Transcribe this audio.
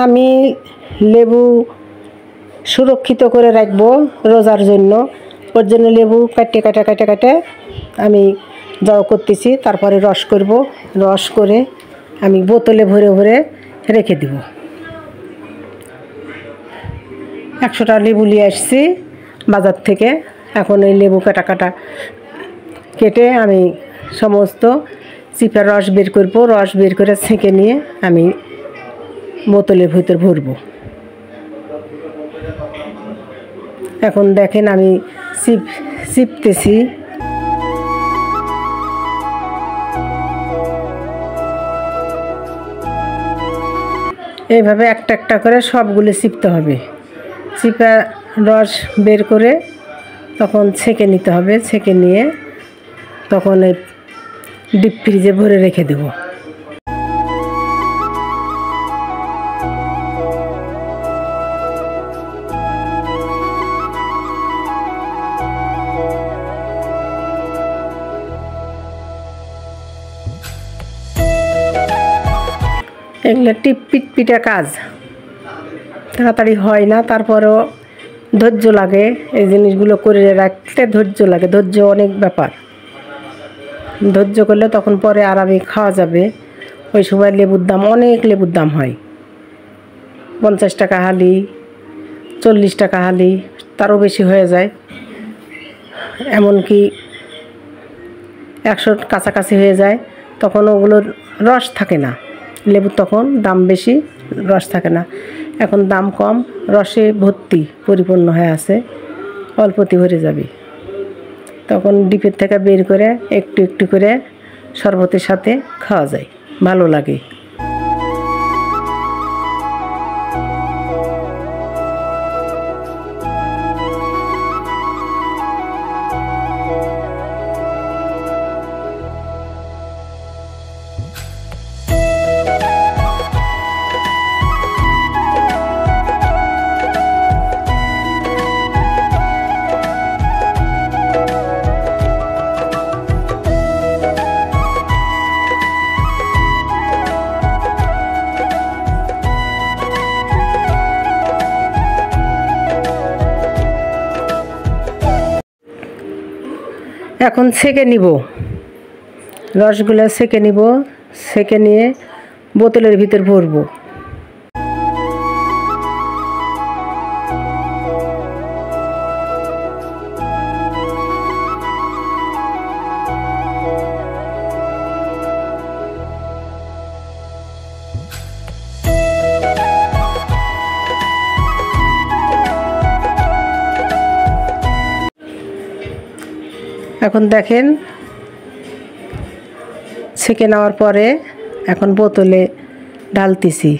আমি লেবু সুরক্ষিত করে রাখবো রোজার জন্য। ওর জন্য লেবু কাটে আমি জড়ো করতেছি, তারপরে রস করব। রস করে আমি বোতলে ভরে ভরে রেখে দেব। 100টা লেবু নিয়ে আসছি বাজার থেকে। এখন এই লেবু কাটা কেটে আমি সমস্ত চিপার রস বের করব। রস বের করে ছেঁকে নিয়ে আমি বোতলের ভিতর ভরব। এখন দেখেন আমি চিপতেছি। এইভাবে একটা একটা করে সবগুলো চিপতে হবে। চিপা রস বের করে তখন ছেঁকে নিতে হবে। ছেঁকে নিয়ে তখন এই ডিপ ফ্রিজে ভরে রেখে দেব। এগুলো পিঠা কাজ তাড়াতাড়ি হয় না, তারপরেও ধৈর্য লাগে। এই জিনিসগুলো করে রাখতে ধৈর্য লাগে। ধৈর্য অনেক ব্যাপার। ধৈর্য করলে তখন পরে আরামে খাওয়া যাবে। ওই সময় লেবুর দাম অনেক, লেবুর দাম হয় 50 টাকা হালি, 40 টাকা হালি, তারও বেশি হয়ে যায়। এমনকি 100 কাছাকাছি হয়ে যায়। তখন ওগুলোর রস থাকে না। লেবুর তখন দাম বেশি, রস থাকে না। এখন দাম কম, রসে ভর্তি পরিপূর্ণ হয়ে আছে, অল্পতে ভরে যাবে। তখন ডিপের থেকে বের করে একটু একটু করে শরবতের সাথে খাওয়া যায়, ভালো লাগে। এখন ছেঁকে নিব, রসগুলো ছেঁকে নিব। ছেঁকে নিয়ে বোতলের ভিতর ভরবো। এখন দেখেন ছেঁকে নেওয়ার পরে এখন বোতলে ঢালতেছি।